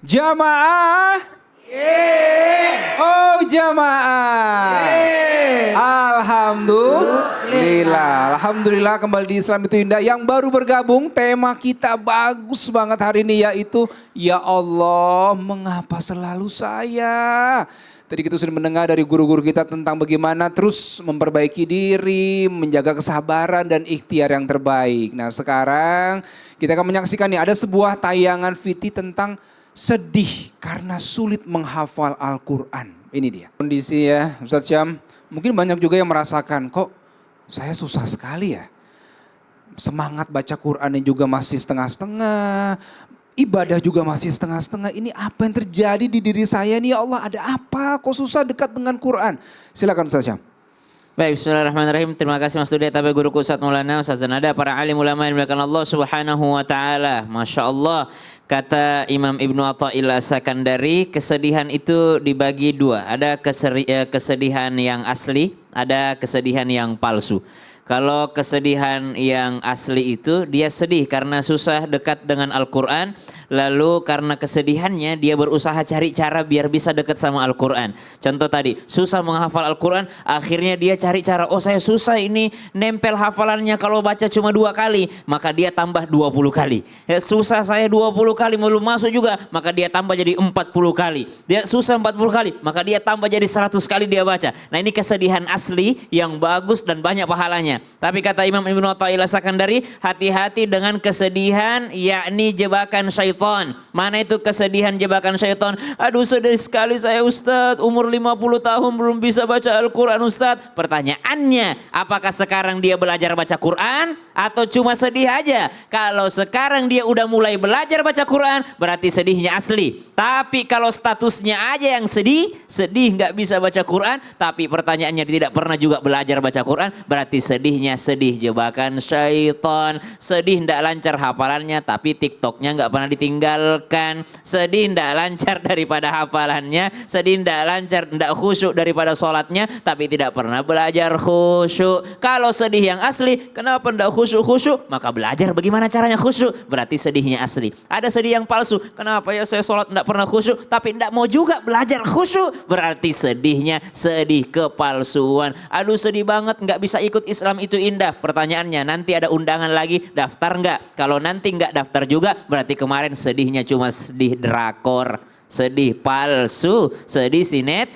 Jamaah. Oh jamaah. Alhamdulillah kembali di Islam itu Indah. Yang baru bergabung, tema kita bagus banget hari ini, yaitu Ya Allah mengapa selalu saya. Tadi kita sudah mendengar dari guru-guru kita tentang bagaimana terus memperbaiki diri, menjaga kesabaran dan ikhtiar yang terbaik. Nah sekarang kita akan menyaksikan nih, ada sebuah tayangan VT tentang sedih karena sulit menghafal Al-Quran. Ini dia kondisi ya Ustadz Syam. Mungkin banyak juga yang merasakan, kok saya susah sekali ya. Semangat baca Qurannya juga masih setengah-setengah. Ibadah juga masih setengah-setengah. Ini apa yang terjadi di diri saya nih ya Allah, ada apa kok susah dekat dengan Quran. Silakan Ustadz Syam. Baik, bismillahirrahmanirrahim. Terima kasih Mas Dude, tapi guruku Ustadz Maulana, Ustadz Zanada, para alim ulama yang dimuliakan Allah Subhanahu wa taala. Masya Allah, kata Imam Ibnu Athaillah As-Sakandari, kesedihan itu dibagi dua. Ada kesedihan yang asli, ada kesedihan yang palsu. Kalau kesedihan yang asli itu dia sedih karena susah dekat dengan Al-Quran. Lalu karena kesedihannya dia berusaha cari cara biar bisa dekat sama Al-Quran. Contoh tadi, susah menghafal Al-Quran, akhirnya dia cari cara, oh saya susah ini nempel hafalannya kalau baca cuma 2 kali. Maka dia tambah 20 kali. Susah saya 20 kali belum masuk juga, maka dia tambah jadi 40 kali. Dia susah 40 kali, maka dia tambah jadi 100 kali dia baca. Nah ini kesedihan asli yang bagus dan banyak pahalanya. Tapi kata Imam Ibnu Athaillah Sakandari, hati-hati dengan kesedihan yakni jebakan syaitan. Mana itu kesedihan jebakan syaitan? Aduh sedih sekali saya Ustadz, umur 50 tahun belum bisa baca Al-Quran Ustadz. Pertanyaannya, apakah sekarang dia belajar baca Quran atau cuma sedih aja? Kalau sekarang dia udah mulai belajar baca Quran, berarti sedihnya asli. Tapi kalau statusnya aja yang sedih nggak bisa baca Quran, tapi pertanyaannya tidak pernah juga belajar baca Quran, berarti sedihnya sedih jebakan syaitan. Sedih nggak lancar hafalannya, tapi TikToknya nggak pernah ditinggalkan. Sedih nggak lancar daripada hafalannya, sedih nggak lancar, nggak khusyuk daripada sholatnya, tapi tidak pernah belajar khusyuk. Kalau sedih yang asli, kenapa nggak khusyuk? Maka belajar bagaimana caranya khusyuk, berarti sedihnya asli. Ada sedih yang palsu, kenapa ya saya sholat nggak pernah khusyuk, tapi nggak mau juga belajar khusyuk, berarti sedihnya sedih kepalsuan. Aduh sedih banget nggak bisa ikut Islam itu Indah. Pertanyaannya, nanti ada undangan lagi, daftar nggak? Kalau nanti nggak daftar juga, berarti kemarin sedihnya cuma sedih drakor, sedih palsu, sedih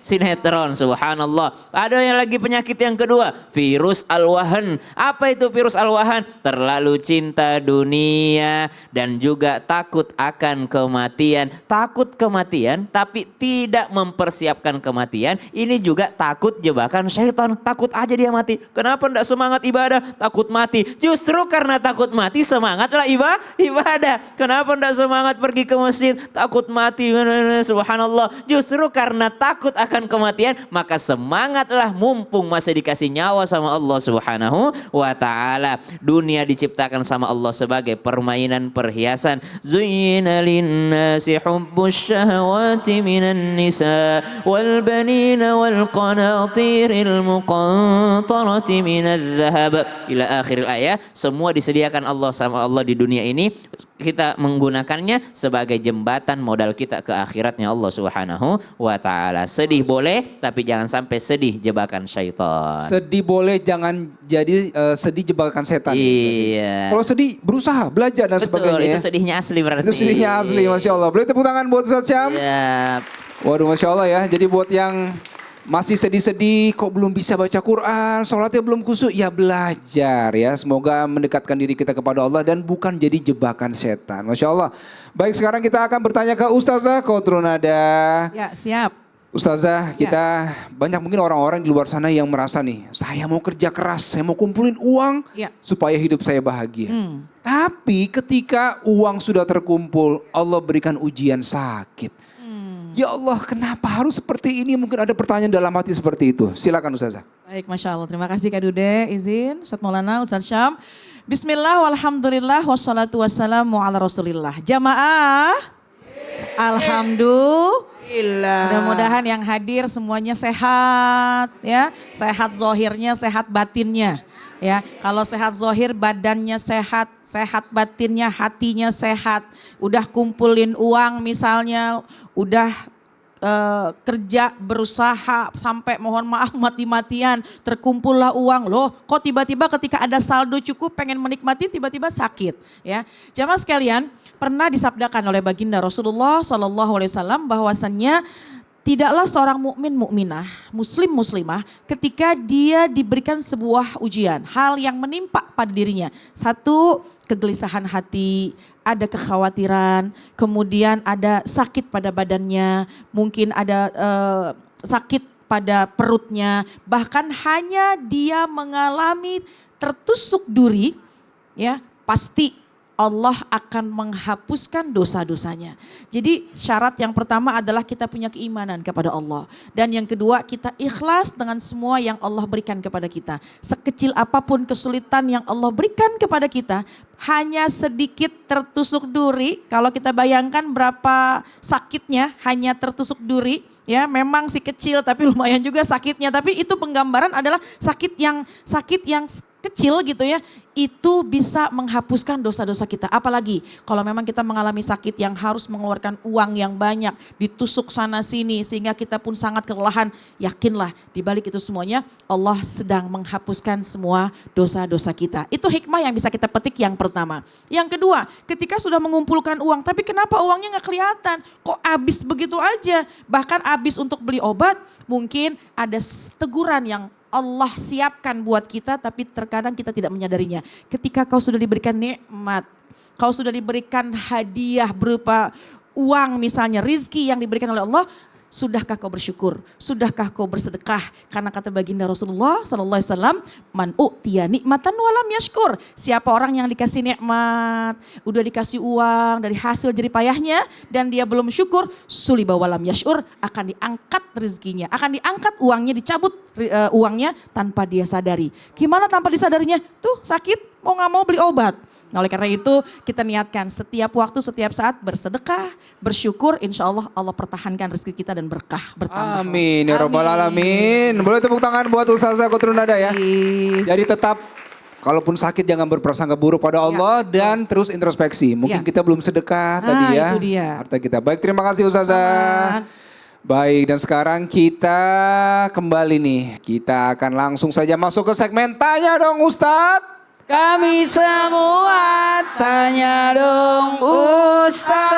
sinetron. Subhanallah. Ada yang lagi penyakit yang kedua, virus al-wahan. Apa itu virus al-wahan? Terlalu cinta dunia dan juga takut akan kematian. Takut kematian tapi tidak mempersiapkan kematian. Ini juga takut jebakan syaitan. Takut aja dia mati. Kenapa tidak semangat ibadah? Takut mati. Justru karena takut mati semangatlah ibadah. Kenapa tidak semangat pergi ke masjid? Takut mati. Subhanallah, justru karena takut akan kematian maka semangatlah mumpung masih dikasih nyawa sama Allah Subhanahu wa taala. Dunia diciptakan sama Allah sebagai permainan perhiasan. Zuyyina linnasi hubbus syahawati minan nisa wal banina wal qanatiril muqantarati minadh dhahab ila akhir ayat. Semua disediakan Allah sama Allah di dunia ini, kita menggunakannya sebagai jembatan modal kita ke akhiratnya Allah Subhanahu wa taala. Sedih boleh, tapi jangan sampai sedih jebakan syaitan. Sedih boleh, jangan jadi sedih jebakan setan. Iya. Kalau sedih berusaha belajar dan Betul, sebagainya. itu sedihnya asli berarti. Itu sedihnya asli, Masya Allah. Boleh tepuk tangan buat Ustadz Syam? Iya. Waduh Masya Allah ya. Jadi buat yang masih sedih-sedih, kok belum bisa baca Quran, sholatnya belum khusyuk, ya belajar ya. Semoga mendekatkan diri kita kepada Allah dan bukan jadi jebakan setan. Masya Allah. Baik, sekarang kita akan bertanya ke Ustazah Qatrunada. Ya, siap. Ustazah, kita banyak mungkin orang-orang di luar sana yang merasa nih, saya mau kerja keras, saya mau kumpulin uang supaya hidup saya bahagia. Tapi ketika uang sudah terkumpul, Allah berikan ujian sakit. Ya Allah, kenapa harus seperti ini? Mungkin ada pertanyaan dalam hati seperti itu. Silakan Ustazah. Baik, Masya Allah. Terima kasih Kak Dude. Izin, Ustadz Maulana, Ustadz Syam. Bismillah, walhamdulillah, wassalatu wassalamu ala rasulillah. Jamaah, alhamdulillah. Mudah-mudahan yang hadir semuanya sehat ya. Sehat zohirnya, sehat batinnya. Ya, kalau sehat zohir badannya sehat, sehat batinnya, hatinya sehat. Udah kumpulin uang misalnya, udah kerja berusaha sampai mohon maaf mati-matian, terkumpullah uang. Loh, kok tiba-tiba ketika ada saldo cukup pengen menikmati tiba-tiba sakit, ya. Jamaah sekalian, pernah disabdakan oleh baginda Rasulullah SAW bahwasannya tidaklah seorang mukmin mukminah, muslim muslimah ketika dia diberikan sebuah ujian, hal yang menimpa pada dirinya. Satu, kegelisahan hati, ada kekhawatiran, kemudian ada sakit pada badannya, mungkin ada sakit pada perutnya, bahkan hanya dia mengalami tertusuk duri, ya pasti Allah akan menghapuskan dosa-dosanya. Jadi syarat yang pertama adalah kita punya keimanan kepada Allah. Dan yang kedua kita ikhlas dengan semua yang Allah berikan kepada kita. Sekecil apapun kesulitan yang Allah berikan kepada kita, hanya sedikit tertusuk duri. Kalau kita bayangkan berapa sakitnya hanya tertusuk duri. Ya memang sih kecil tapi lumayan juga sakitnya. Tapi itu penggambaran adalah sakit yang kecil gitu ya, itu bisa menghapuskan dosa-dosa kita. Apalagi kalau memang kita mengalami sakit yang harus mengeluarkan uang yang banyak, ditusuk sana sini sehingga kita pun sangat kelelahan. Yakinlah di balik itu semuanya Allah sedang menghapuskan semua dosa-dosa kita. Itu hikmah yang bisa kita petik yang pertama. Yang kedua, ketika sudah mengumpulkan uang, tapi kenapa uangnya nggak kelihatan? Kok habis begitu aja? Bahkan habis untuk beli obat, mungkin ada teguran yang Allah siapkan buat kita tapi terkadang kita tidak menyadarinya. Ketika kau sudah diberikan nikmat, kau sudah diberikan hadiah berupa uang misalnya, rizki yang diberikan oleh Allah, sudahkah kau bersyukur? Sudahkah kau bersedekah? Karena kata baginda Rasulullah SAW, man u'tiya nikmatan walam yashkur. Siapa orang yang dikasih nikmat, udah dikasih uang dari hasil jerih payahnya dan dia belum syukur, suliba walam yashur, akan diangkat rezekinya, akan diangkat uangnya, dicabut uangnya tanpa dia sadari. Gimana tanpa disadarinya? Tuh sakit, mau gak mau beli obat. Nah, oleh karena itu kita niatkan setiap waktu, setiap saat bersedekah, bersyukur, insya Allah Allah pertahankan rezeki kita dan berkah bertambah. Amin ya Rabbal Alamin. Boleh tepuk tangan buat Ustazah Kotrun Nada ya. Jadi tetap kalaupun sakit jangan berprasangka buruk pada Allah dan terus introspeksi. Mungkin kita belum sedekah tadi ya. Itu dia. Harta kita. Baik, terima kasih Ustazah. Baik, dan sekarang kita kembali nih. Kita akan langsung saja masuk ke segmen Tanya Dong Ustadz. Kami semua tanya dong Ustaz.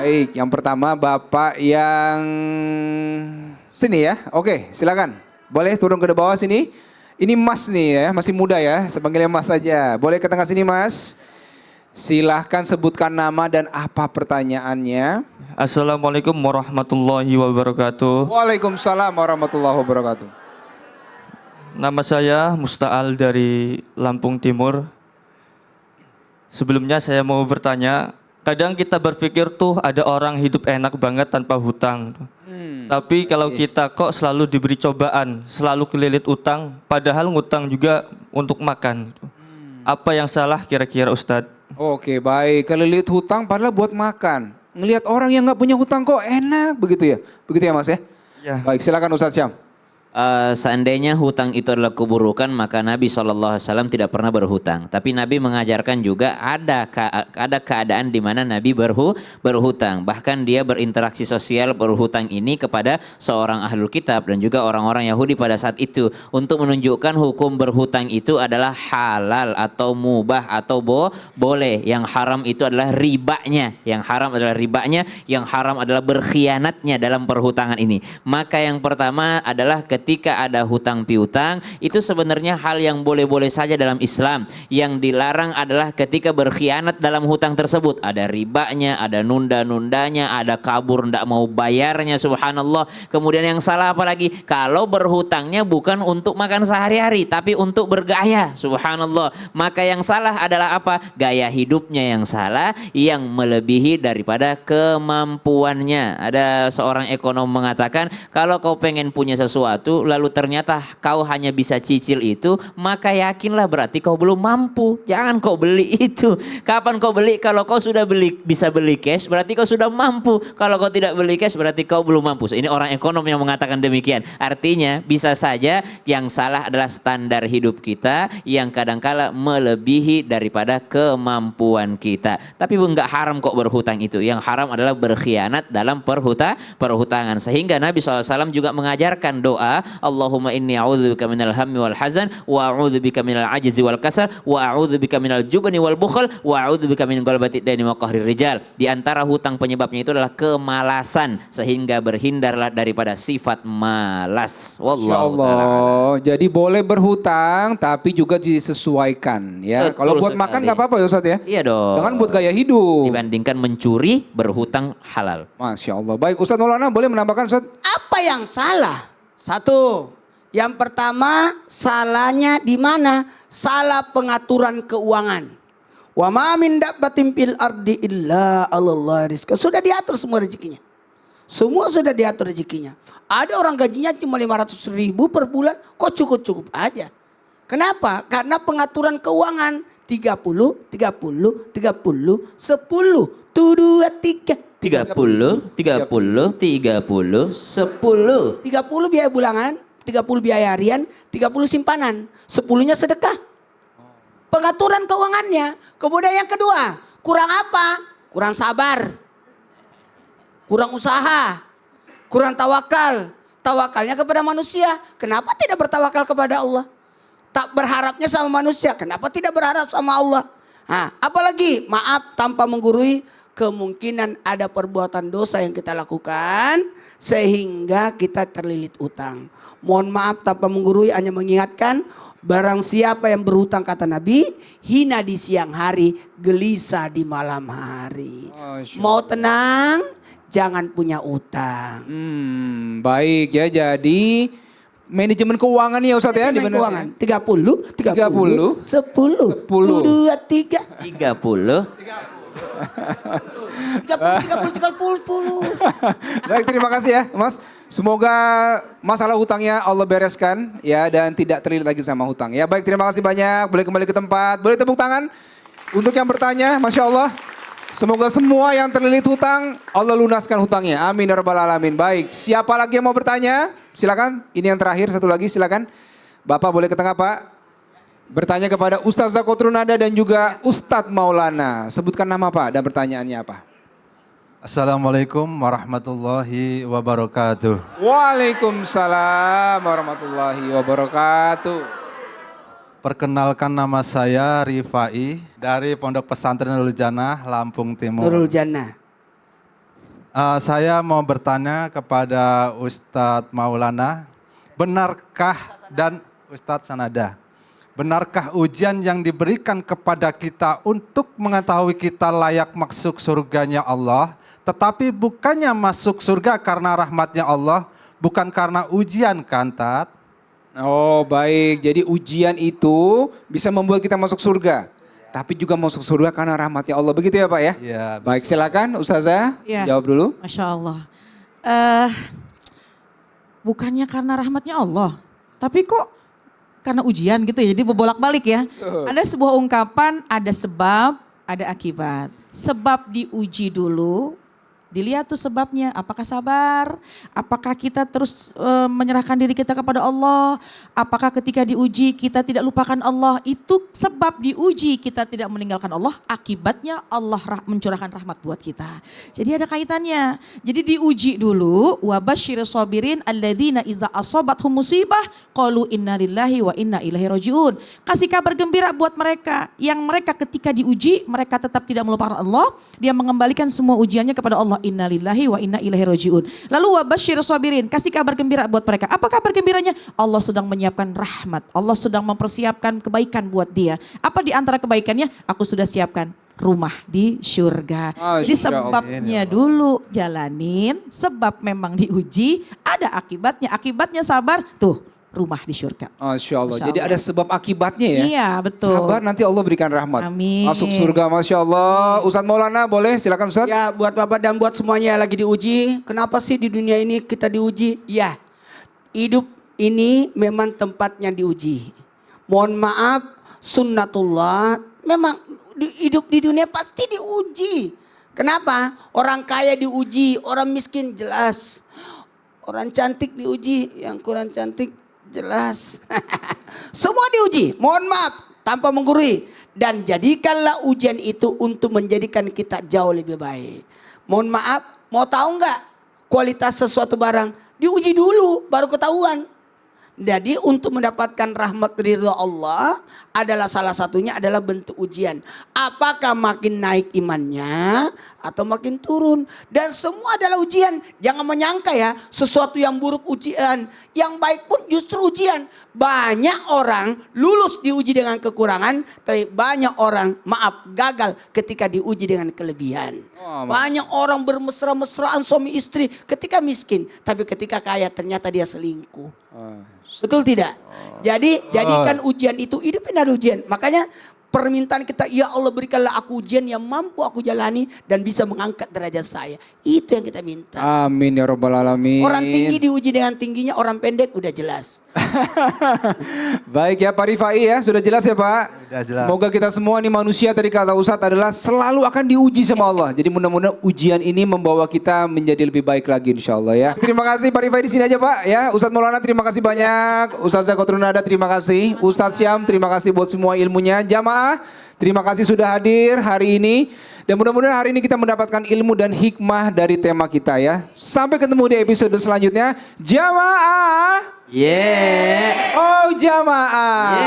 Baik, yang pertama Bapak yang sini ya. Oke, silakan. Boleh turun ke bawah sini. Ini Mas nih ya, masih muda ya. Sepanggilnya Mas saja. Boleh ke tengah sini Mas. Silahkan sebutkan nama dan apa pertanyaannya. Assalamualaikum warahmatullahi wabarakatuh. Waalaikumsalam warahmatullahi wabarakatuh. Nama saya Musta'al dari Lampung Timur. Sebelumnya saya mau bertanya, kadang kita berpikir tuh ada orang hidup enak banget tanpa hutang. Tapi kalau kita kok selalu diberi cobaan, selalu kelilit utang, padahal ngutang juga untuk makan. Apa yang salah kira-kira Ustadz? Oke, baik. Kelilit hutang padahal buat makan. Ngelihat orang yang nggak punya hutang kok enak begitu ya? Begitu ya Mas ya? Ya. Baik, silakan Ustadz Syam. Seandainya hutang itu adalah keburukan, maka Nabi SAW tidak pernah berhutang. Tapi Nabi mengajarkan juga ada keadaan di mana Nabi berhutang. Bahkan dia berinteraksi sosial berhutang ini kepada seorang ahlul kitab dan juga orang-orang Yahudi pada saat itu. Untuk menunjukkan hukum berhutang itu adalah halal atau mubah atau boleh. Yang haram itu adalah ribanya. Yang haram adalah ribanya, yang haram adalah berkhianatnya dalam perhutangan ini. Maka yang pertama adalah ketika ada hutang piutang, itu sebenarnya hal yang boleh-boleh saja dalam Islam. Yang dilarang adalah ketika berkhianat dalam hutang tersebut. Ada ribanya, ada nunda-nundanya, ada kabur ndak mau bayarnya, subhanallah. Kemudian yang salah apalagi? Kalau berhutangnya bukan untuk makan sehari-hari, tapi untuk bergaya, subhanallah. Maka yang salah adalah apa? Gaya hidupnya yang salah, yang melebihi daripada kemampuannya. Ada seorang ekonom mengatakan, kalau kau pengen punya sesuatu, sesuatu lalu ternyata kau hanya bisa cicil itu, maka yakinlah berarti kau belum mampu. Jangan kau beli itu. Kapan kau beli? Kalau kau sudah bisa beli cash berarti kau sudah mampu. Kalau kau tidak beli cash berarti kau belum mampu. Ini orang ekonom yang mengatakan demikian. Artinya bisa saja yang salah adalah standar hidup kita yang kadangkala melebihi daripada kemampuan kita. Tapi enggak haram kok berhutang itu. Yang haram adalah berkhianat dalam perhutangan. Sehingga Nabi SAW juga mengajarkan doa, Allahumma inni a'udzubika minal hammi wal hazan wa a'udzubika minal ajzi wal kasal wa a'udzubika minal jubni wal bukhl wa a'udzubika min ghalabati daini wa qahrir rijal. Di antara hutang penyebabnya itu adalah kemalasan, sehingga berhindarlah daripada sifat malas. Insya Wallahu ta'ala. Allah. Jadi boleh berhutang tapi juga disesuaikan ya. Betul Kalau buat sekali. makan nggak apa-apa ya Ustadz ya. Iya dong. Jangan buat gaya hidup. Dibandingkan mencuri, berhutang halal. Masya Allah. Baik Ustadz Maulana boleh menambahkan Ustadz? Apa yang salah? Satu, yang pertama salahnya di mana? Salah pengaturan keuangan. Wa ma min dabbatin fil ardi illa 'alallahi rizqa. Sudah diatur semua rezekinya. Semua sudah diatur rezekinya. Ada orang gajinya cuma 500.000 per bulan, kok cukup-cukup aja. Kenapa? Karena pengaturan keuangan 30, 30, 30, 10, 2, 3. 30, 30, 30, 10. 30 biaya bulanan, 30 biaya harian, 30 simpanan, 10-nya sedekah. Pengaturan keuangannya. Kemudian yang kedua, kurang apa? Kurang sabar. Kurang usaha. Kurang tawakal. Tawakalnya kepada manusia. Kenapa tidak bertawakal kepada Allah? Tak berharapnya sama manusia. Kenapa tidak berharap sama Allah? Nah, apalagi maaf tanpa menggurui, kemungkinan ada perbuatan dosa yang kita lakukan sehingga kita terlilit utang. Mohon maaf tanpa menggurui, hanya mengingatkan, barang siapa yang berhutang kata Nabi, hina di siang hari, gelisah di malam hari. Mau tenang, jangan punya utang. Baik ya, jadi manajemen keuangan ya Ustadz ya. Manajemen keuangan 30, 30, 10, 10, 2, 3. 30. 30. Baik, terima kasih ya Mas. Semoga masalah hutangnya Allah bereskan ya dan tidak terlilit lagi sama hutang ya. Baik, terima kasih banyak. Boleh kembali ke tempat. Boleh tepuk tangan untuk yang bertanya. Masya Allah. Semoga semua yang terlilit hutang Allah lunaskan hutangnya. Amin ya rabbal alamin. Baik, siapa lagi yang mau bertanya? Silakan. Ini yang terakhir, satu lagi silakan. Bapak boleh ke tengah Pak. Bertanya kepada Ustaz Zakotrun Nada dan juga Ustadz Maulana. Sebutkan nama Pak dan pertanyaannya apa? Assalamualaikum warahmatullahi wabarakatuh. Waalaikumsalam warahmatullahi wabarakatuh. Perkenalkan, nama saya Rifai dari Pondok Pesantren Nurul Jannah, Lampung Timur. Nurul Jannah. Saya mau bertanya kepada Ustadz Maulana, benarkah dan Ustadz Sanada, benarkah ujian yang diberikan kepada kita untuk mengetahui kita layak masuk surganya Allah, tetapi bukannya masuk surga karena rahmatnya Allah, bukan karena ujian kan Tat? Oh baik, jadi ujian itu bisa membuat kita masuk surga. Tapi juga masuk surga karena rahmatnya Allah. Begitu ya Pak ya? Iya. Baik, silakan Ustazah Ya. jawab dulu. Masya Allah. Bukannya karena rahmatnya Allah, tapi kok karena ujian gitu ya, jadi berbolak-balik ya. Ada sebuah ungkapan, ada sebab, ada akibat. Sebab diuji dulu, dilihat tuh sebabnya, apakah sabar, apakah kita terus menyerahkan diri kita kepada Allah, apakah ketika diuji kita tidak lupakan Allah, itu sebab diuji kita tidak meninggalkan Allah, akibatnya Allah mencurahkan rahmat buat kita. Jadi ada kaitannya, jadi diuji dulu, wabasyir sabirin alladzina iza asobathum musibah, qalu inna lillahi wa inna ilaihi rajiun. Kasih kabar gembira buat mereka, yang mereka ketika diuji, mereka tetap tidak melupakan Allah, dia mengembalikan semua ujiannya kepada Allah. Innalillahi wa inna ilaihi rajiun. Lalu wabasyir sabirin, kasih kabar gembira buat mereka. Apa kabar gembiranya? Allah sedang menyiapkan rahmat. Allah sedang mempersiapkan kebaikan buat dia. Apa di antara kebaikannya? Aku sudah siapkan rumah di surga. Jadi sebabnya dulu jalanin, sebab memang diuji, ada akibatnya. Akibatnya sabar, tuh rumah di surga. Masya Allah. Masya Jadi Allah. ada sebab akibatnya ya. Iya betul. Sabar nanti Allah berikan rahmat. Amin. Masuk surga Masya Allah. Ustadz Maulana boleh silakan Ustadz. Ya buat Bapak dan buat semuanya yang lagi diuji. Kenapa sih di dunia ini kita diuji? Ya hidup ini memang tempatnya diuji. Mohon maaf, sunnatullah memang hidup di dunia pasti diuji. Kenapa? Orang kaya diuji, orang miskin jelas. Orang cantik diuji, yang kurang cantik jelas. Semua diuji, mohon maaf, tanpa menggurui. Dan jadikanlah ujian itu untuk menjadikan kita jauh lebih baik. Mohon maaf, mau tahu nggak kualitas sesuatu barang? Diuji dulu, baru ketahuan. Jadi untuk mendapatkan rahmat ridha Allah adalah salah satunya adalah bentuk ujian. Apakah makin naik imannya atau makin turun? Dan semua adalah ujian. Jangan menyangka ya sesuatu yang buruk ujian. Yang baik pun justru ujian. Banyak orang lulus diuji dengan kekurangan. Tapi banyak orang gagal ketika diuji dengan kelebihan. Banyak orang bermesra-mesraan suami istri ketika miskin. Tapi ketika kaya ternyata dia selingkuh. Betul tidak? Jadi jadikan ujian itu hidupin dari ujian. Makanya permintaan kita, ya Allah berikanlah aku ujian yang mampu aku jalani dan bisa mengangkat derajat saya. Itu yang kita minta. Amin ya rabbal alamin. Orang tinggi diuji dengan tingginya, orang pendek udah jelas. Baik ya Pak Rifai ya, sudah jelas ya Pak. Sudah jelas. Semoga kita semua nih manusia tadi kata Ustadz adalah selalu akan diuji sama Allah. Jadi mudah-mudahan ujian ini membawa kita menjadi lebih baik lagi insya Allah ya. Terima kasih Pak Rifai di sini aja Pak ya. Ustadz Maulana terima kasih banyak. Ustadz Zakotrun Nada terima kasih. Ustadz Syam terima kasih buat semua ilmunya. Jamaah terima kasih sudah hadir hari ini. Dan mudah-mudahan hari ini kita mendapatkan ilmu dan hikmah dari tema kita ya. Sampai ketemu di episode selanjutnya. Jamaah. Oh jamaah.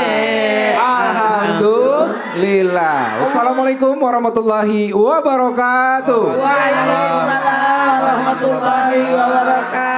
Alhamdulillah. Wassalamualaikum warahmatullahi wabarakatuh. Waalaikumsalam warahmatullahi wabarakatuh.